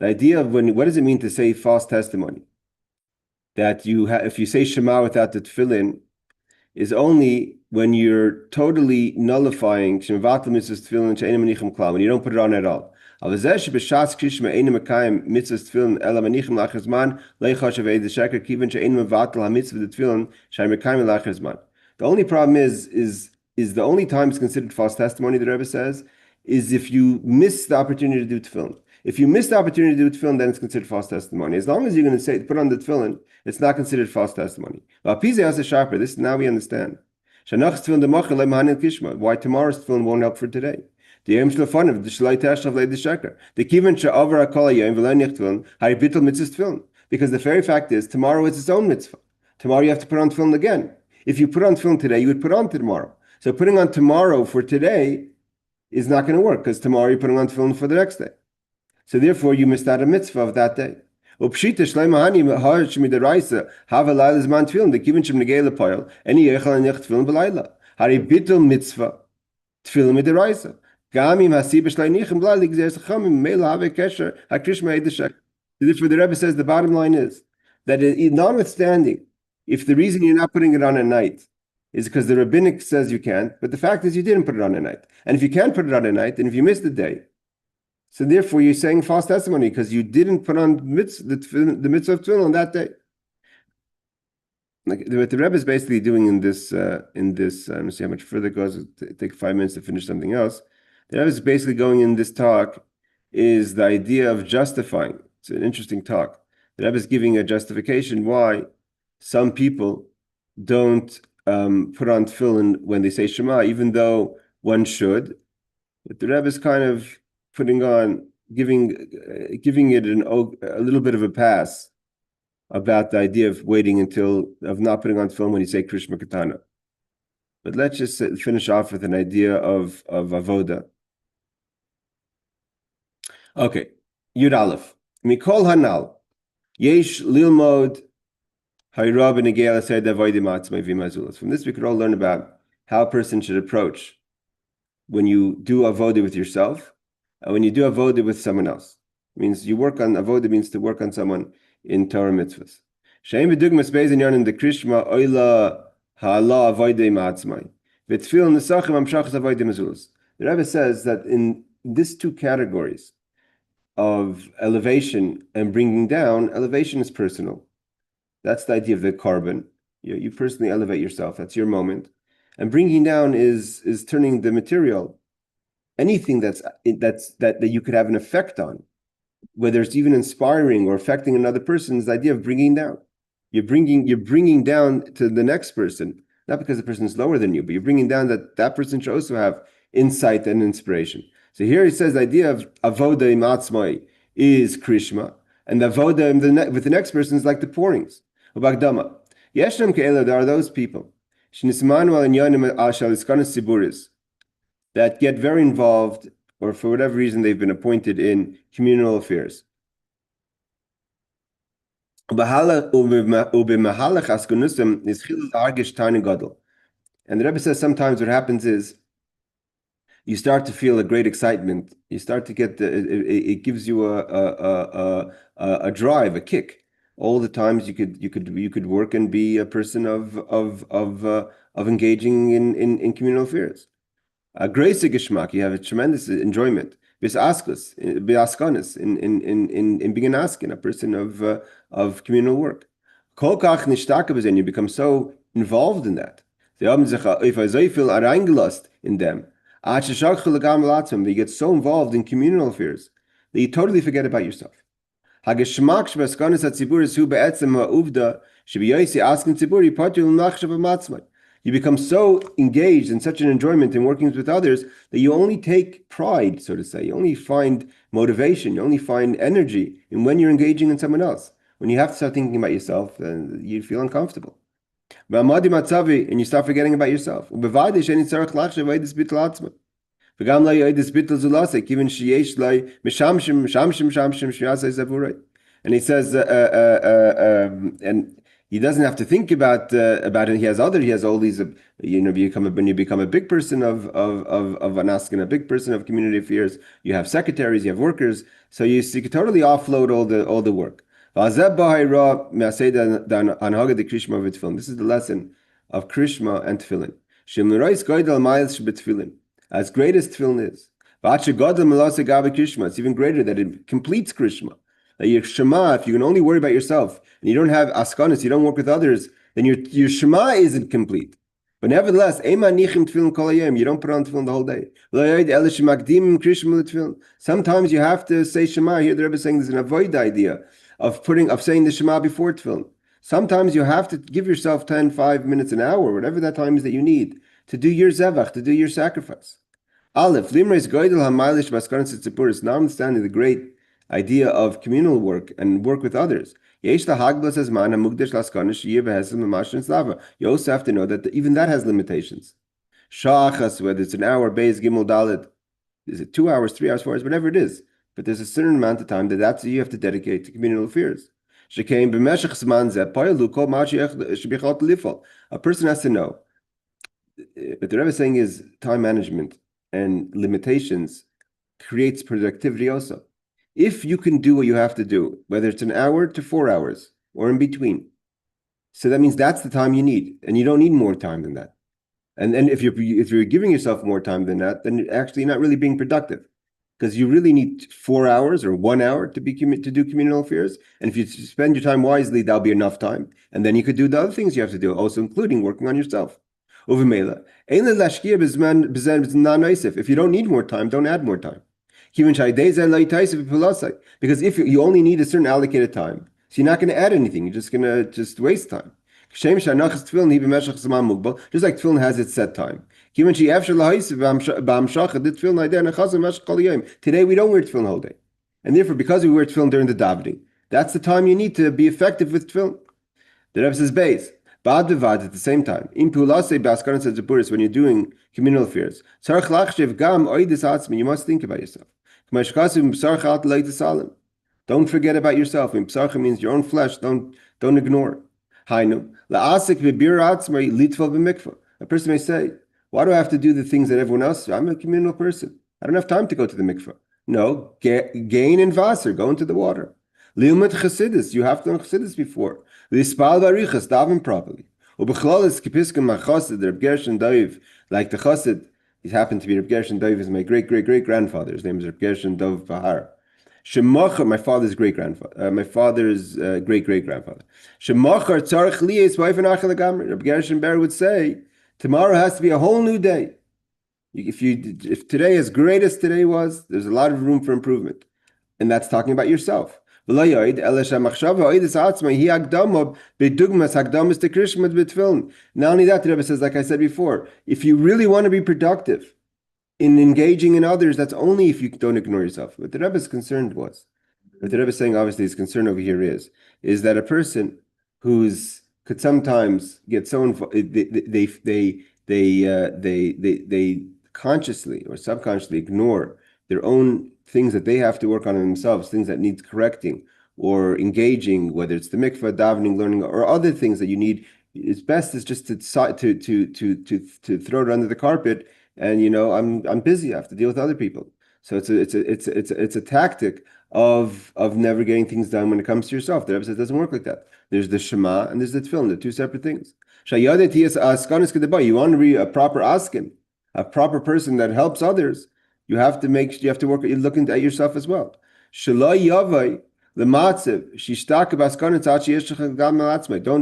Speaker 1: The idea of what does it mean to say false testimony? That if you say Shema without the tefillin, is only when you're totally nullifying shmevatel mitzvahs tefillin she'ena menichem klal, when you don't put it on at all. But the only problem is the only time it's considered false testimony, the Rebbe says, is if you miss the opportunity to do tefillin. If you miss the opportunity to do tefillin, then it's considered false testimony. As long as you're going to say put on the tefillin, it's not considered false testimony. This now we understand. Why tomorrow's tefillin won't help for today. Because the very fact is, tomorrow is its own mitzvah. Tomorrow you have to put on tefillin again. If you put on tefillin today, you would put on tomorrow. So putting on tomorrow for today is not going to work, because tomorrow you're putting on tefillin for the next day. So therefore, you missed out a mitzvah of that day. Therefore, the Rebbe says the bottom line is that notwithstanding, if the reason you're not putting it on at night is because the rabbinic says you can't, but the fact is you didn't put it on at night. And if you can't put it on at night, and if you missed the day, so therefore you're saying false testimony because you didn't put on the mitzvah of tefillin on that day. Like what the Rebbe is basically doing in this, let me see how much further it goes. It'll take 5 minutes to finish something else. The Rebbe is basically going in this talk is the idea of justifying. It's an interesting talk. The Rebbe is giving a justification why some people don't put on tefillin when they say Shema, even though one should. But the Rebbe is kind of putting on, giving it a little bit of a pass about the idea of waiting of not putting on tefillin when you say Krishma Katana. But let's just finish off with an idea of avoda. Okay, Yud Aleph. Mikol Hanal, Yesh Lilmod Hayra B'Negei L'Seder Avodim Atzmai V'Mazulas. From this, we could all learn about how a person should approach when you do avoda with yourself and when you do avoda with someone else. It means you work on avoda means to work on someone in Torah mitzvahs. Shein b'dugmas beizin yon in the Krishma oila ha'ala avodim atzmai v'tfil nesachim amshachas avodim azulas. The Rebbe says that in these two categories of elevation and bringing down, elevation is personal. That's the idea of the carbon. You personally elevate yourself. That's your moment. And bringing down is turning the material, anything that you could have an effect on, whether it's even inspiring or affecting another person, is the idea of bringing down. You're bringing down to the next person, not because the person is lower than you, but you're bringing down that person should also have insight and inspiration. So here he says the idea of avoda im atzmai is krishma, and the avoda with the next person is like the pourings. Ubagdama. Yeshem ke'ela, there are those people that get very involved, or for whatever reason they've been appointed in communal affairs. And the Rebbe says sometimes what happens is you start to feel a great excitement. You start to get it gives you a drive, a kick. All the times you could work and be a person of engaging in communal affairs. A grace geschmack, you have a tremendous enjoyment. Bisaskanis in being asking, a person of communal work. Kol kach nishtakav, and you become so involved in that. If I feel areingelust in them, you get so involved in communal affairs that you totally forget about yourself. You become so engaged in such an enjoyment in working with others that you only take pride, so to say. You only find motivation, you only find energy in when you're engaging in someone else. When you have to start thinking about yourself, then you feel uncomfortable. And you start forgetting about yourself. And he says, He doesn't have to think about it. He has all these, when you become a big person of Anaskin, a big person of community affairs, you have secretaries, you have workers, so you can totally offload all the work. This is the lesson of Krishma and Tefillin. As great as Tefillin is, it's even greater that it completes Krishma. That your Shema, if you can only worry about yourself and you don't have askanis, you don't work with others, then your Shema isn't complete. But nevertheless, you don't put on tefillin the whole day. Sometimes you have to say Shema. Here the Rebbe is saying there's an avoid idea of saying the Shema before tefillin. Sometimes you have to give yourself 10, 5 minutes, an hour, whatever that time is that you need to do your zevach, to do your sacrifice. Aleph, limreis goydel ha'mailish baskanis tzippuris. Now understanding the great idea of communal work and work with others. You also have to know that even that has limitations. Shachas, whether it's an hour, Beis Gimel Dalet, is it 2 hours, 3 hours, 4 hours, whatever it is. But there's a certain amount of time that's you have to dedicate to communal affairs. A person has to know. What the Rebbe is saying is time management and limitations creates productivity also. If you can do what you have to do, whether it's an hour to 4 hours or in between, so that means that's the time you need, and you don't need more time than that. And if you're giving yourself more time than that, then actually you're not really being productive, because you really need 4 hours or 1 hour to do communal affairs. And if you spend your time wisely, that'll be enough time, and then you could do the other things you have to do, also including working on yourself. If you don't need more time, don't add more time. Because if you only need a certain allocated time, so you're not going to add anything, you're just going to waste time. Just like tefillin has its set time. Today we don't wear tefillin all day. And therefore, because we wear tefillin during the davening, that's the time you need to be effective with tefillin. The Rebbe says, base. At the same time, when you're doing communal affairs, you must think about yourself. Don't forget about yourself. Means your own flesh. Don't ignore. A person may say, why do I have to do the things that everyone else does? I'm a communal person. I don't have time to go to the mikveh. No, gain in Wasser, go into the water. Lilmet Chassidus, you have to learn Chassidus before. Lispal Barichas, daven properly. Ubechlalis Kipiskim Machasid, Reb Gershon Dov, like the Chassid, he happened to be Reb Gershon Dov, is my great-great-great-grandfather. His name is Reb Gershon Dov Bahar. Shemachar, my father's great-grandfather, my father's great-great-grandfather. Shemachar Tzarech Liyes, wife and Achel Gamri. Reb Gershon Ber would say, tomorrow has to be a whole new day. If today, as great as today was, there's a lot of room for improvement. And that's talking about yourself. Not only that, the Rebbe says, like I said before, if you really want to be productive in engaging in others, that's only if you don't ignore yourself. What the Rebbe's concerned was, what the Rebbe is saying, obviously, his concern over here is that a person could sometimes get so involved, they consciously or subconsciously ignore their own things that they have to work on in themselves, things that need correcting or engaging, whether it's the mikveh, davening, learning, or other things that you need. It's best is just to throw it under the carpet. And I'm busy. I have to deal with other people. So it's a tactic of never getting things done when it comes to yourself. The Rebbe says it doesn't work like that. There's the Shema and there's the Tefillin. They're two separate things. You want to be a proper askin, a proper person that helps others. You have to work. You're looking at yourself as well. Don't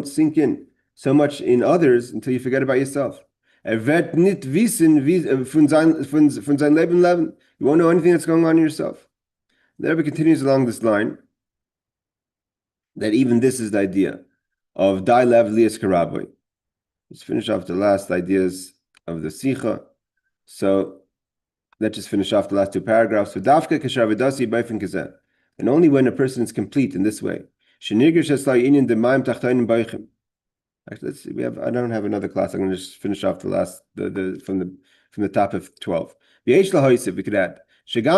Speaker 1: sink in so much in others until you forget about yourself. You won't know anything that's going on in yourself. The Rebbe continues along this line that even this is the idea of Dai Lev Lias Karaboy. Let's finish off the last ideas of the Sicha. So let's just finish off the last two paragraphs. So Dafka Kashar Vedasi Baifin Kazeh. And only when a person is complete in this way. Actually, let's see. I don't have another class. I'm going to just finish off the last from the top of 12. We could add. Even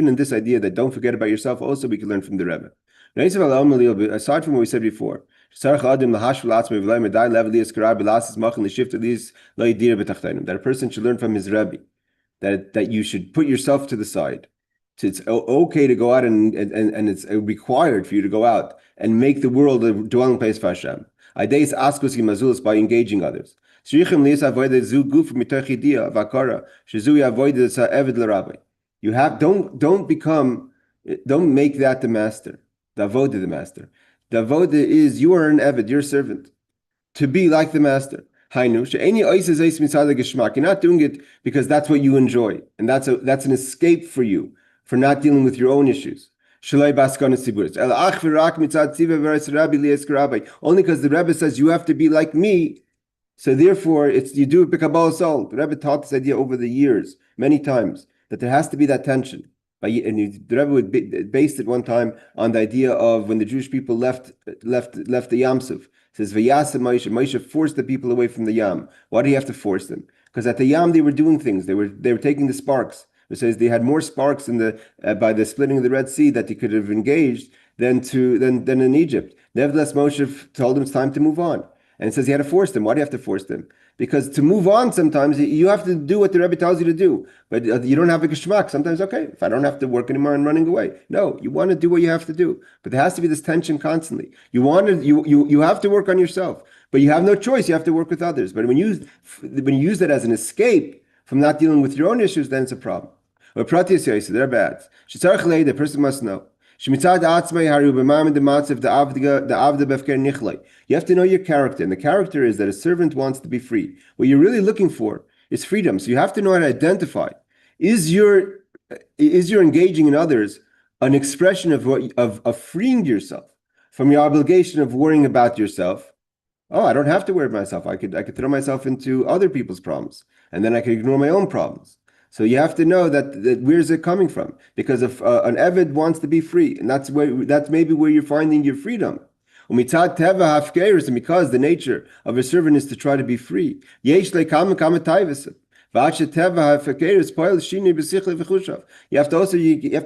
Speaker 1: in this idea that don't forget about yourself, also we can learn from the Rebbe. Aside from what we said before, that a person should learn from his Rebbe, that you should put yourself to the side. It's okay to go out and it's required for you to go out and make the world a dwelling place for Hashem. By engaging others. You have don't make that the master. The avoda the master. The avoda is you are an eved, you're a servant. To be like the master. You're not doing it because that's what you enjoy. And that's an escape for you for not dealing with your own issues. Only because the Rebbe says you have to be like me. So therefore, you do it b'kabbalah soul. The Rebbe taught this idea over the years, many times, that there has to be that tension. The Rebbe would based it one time on the idea of when the Jewish people left the Yam Suf. It says, Vayasa Moshe forced the people away from the Yam. Why do you have to force them? Because at the Yam they were doing things. They were taking the sparks. It says they had more sparks by the splitting of the Red Sea that they could have engaged than in Egypt. Nevertheless, Moshe told them it's time to move on. And it says he had to force them. Why do you have to force them? Because to move on, sometimes you have to do what the Rebbe tells you to do. But you don't have a geschmack. Sometimes, okay, if I don't have to work anymore, I'm running away. No, you want to do what you have to do. But there has to be this tension constantly. You have to work on yourself. But you have no choice. You have to work with others. But when you use that as an escape from not dealing with your own issues, then it's a problem. But they're bad. The person must know. You have to know your character, and the character is that a servant wants to be free. What you're really looking for is freedom. So you have to know how to identify. Is your engaging in others an expression of freeing yourself from your obligation of worrying about yourself? Oh, I don't have to worry about myself. I could throw myself into other people's problems, and then I could ignore my own problems. So you have to know that where's it coming from? Because if an Eved wants to be free, and that's maybe where you're finding your freedom. And because the nature of a servant is to try to be free. You have to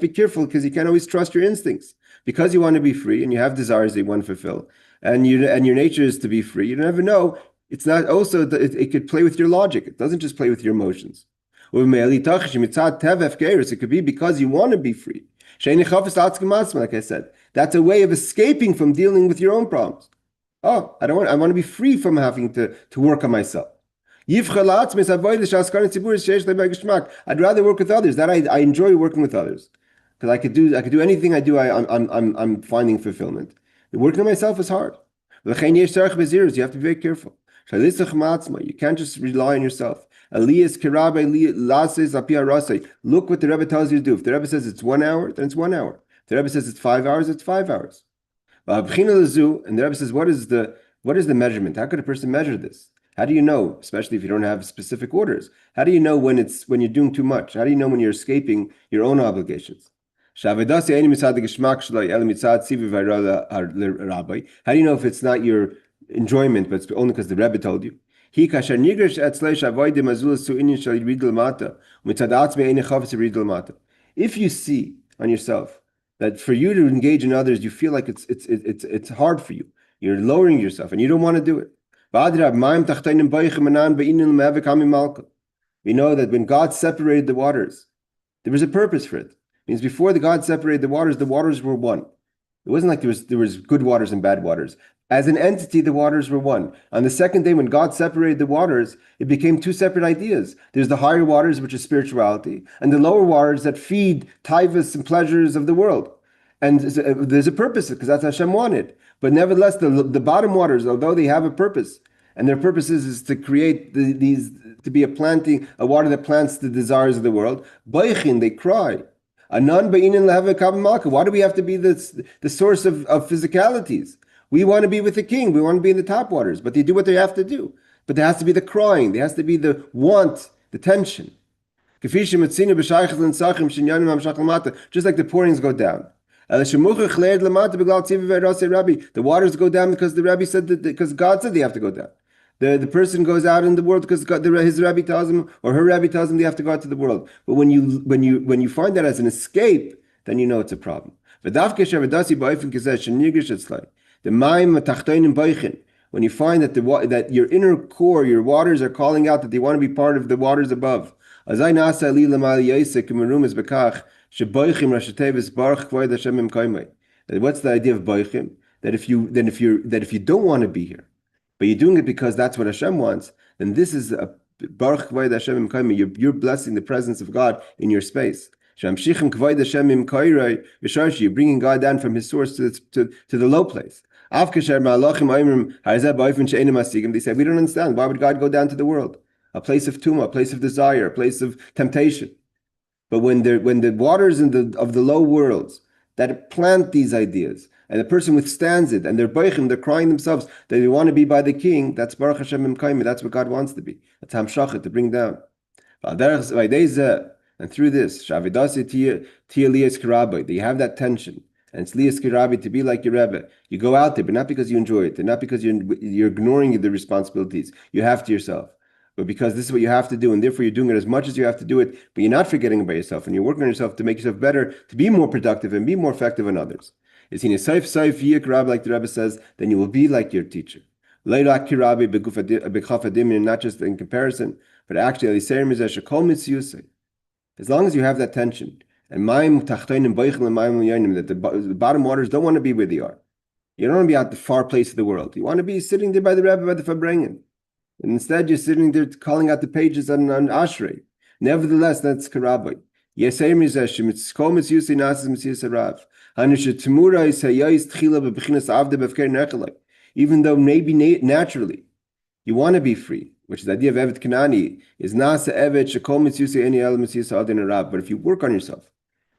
Speaker 1: be careful because you can't always trust your instincts. Because you want to be free and you have desires that you want to fulfill, and your nature is to be free. You never know. It's not also it could play with your logic. It doesn't just play with your emotions. It could be because you want to be free. Like I said, that's a way of escaping from dealing with your own problems. Oh, I want to be free from having to work on myself. I'd rather work with others. That I enjoy working with others. Because I could do anything I do, I'm finding fulfillment. Working on myself is hard. You have to be very careful. You can't just rely on yourself. Look what the Rebbe tells you to do. If the Rebbe says it's 1 hour, then it's 1 hour. If the Rebbe says it's 5 hours, it's 5 hours. And the Rebbe says, what is the measurement? How could a person measure this? How do you know, especially if you don't have specific orders? How do you know when you're doing too much? How do you know when you're escaping your own obligations? How do you know if it's not your enjoyment, but it's only because the Rebbe told you? If you see on yourself that for you to engage in others, you feel like it's hard for you. You're lowering yourself and you don't want to do it. We know that when God separated the waters, there was a purpose for it. It means before God separated the waters were one. It wasn't like there was good waters and bad waters. As an entity, the waters were one. On the second day, when God separated the waters, it became two separate ideas. There's the higher waters, which is spirituality, and the lower waters that feed taivas and pleasures of the world. And there's a purpose, because that's what Hashem wanted. But nevertheless, the bottom waters, although they have a purpose, and their purpose is to create to be a water that plants the desires of the world, Baichin, they cry. Why do we have to be the source of physicalities? We want to be with the king. We want to be in the top waters, but they do what they have to do. But there has to be the crying. There has to be the want, the tension. Just like the pourings go down. The waters go down because the Rebbe said because God said they have to go down. The person goes out in the world because his Rebbe tells him, or her Rebbe tells him they have to go out to the world. But when you find that as an escape, then you know it's a problem. When you find that your inner core, your waters are calling out that they want to be part of the waters above. What's the idea of boichim? That if you don't want to be here, but you're doing it because that's what Hashem wants, then this is a baruch kavod Hashem im you're blessing the presence of God in your space. You're bringing God down from His source to the low place. They say, we don't understand. Why would God go down to the world? A place of tumah, a place of desire, a place of temptation. But when the waters of the low worlds that plant these ideas, and the person withstands it, and they're boichim, they're crying themselves that they want to be by the king, that's Baruch Hashem im Kaimi, that's what God wants to be. That's Hamshachet, to bring down. And through this, that you have that tension, and it's liyas kirabi, to be like your Rebbe. You go out there, but not because you enjoy it, and not because you're ignoring the responsibilities you have to yourself, but because this is what you have to do, and therefore you're doing it as much as you have to do it, but you're not forgetting about yourself, and you're working on yourself to make yourself better, to be more productive and be more effective on others. Is in a saif yik, like the Rebbe says, then you will be like your teacher. Not just in comparison, but actually, as long as you have that tension, and that the bottom waters don't want to be where they are. You don't want to be out the far place of the world. You want to be sitting there by the Rebbe, by the Fabrengen. And instead, you're sitting there calling out the pages on Ashrei. Nevertheless, that's Karabai. Even though maybe naturally you want to be free, which is the idea of Evet Kanani, is Nasa Evet Shekol Mitzvusei Eni El Mitzvusei Adin Arab. But if you work on yourself,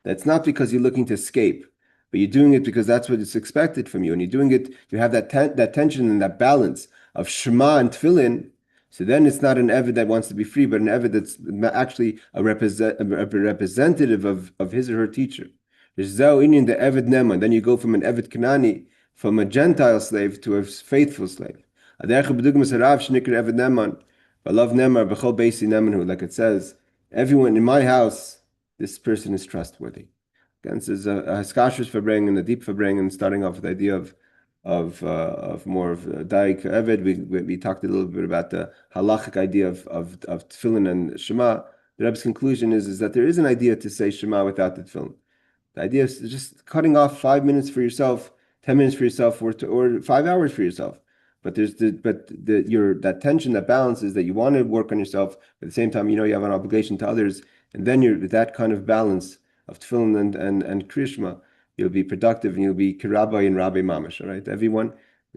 Speaker 1: that's not because you're looking to escape, but you're doing it because that's what is expected from you. And you're doing it, you have that tension and that balance of Shema and Tefillin. So then it's not an Evet that wants to be free, but an Evet that's actually a representative of his or her teacher. There's Zao Inyan, the Evet Neman. Then you go from an Evet Kanani, from a Gentile slave to a faithful slave. Like it says, everyone in my house, this person is trustworthy. Again, this is a Haskashus Verbring and a deep Verbring, and starting off with the idea of more of Daik Eved. We talked a little bit about the halachic idea of Tefillin and Shema. The Rebbe's conclusion is that there is an idea to say Shema without the Tefillin. The idea is just cutting off 5 minutes for yourself, 10 minutes for yourself, or 5 hours for yourself. But there's that tension, that balance is that you want to work on yourself, but at the same time, you have an obligation to others, and then you're with that kind of balance of tefillin and krishma, you'll be productive and you'll be kirabai and rabbi mamash. All right, everyone,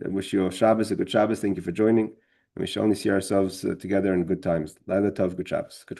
Speaker 1: I wish you a Shabbos, a good Shabbos. Thank you for joining, and we shall only see ourselves together in good times. Laila tov, good Shabbos. Good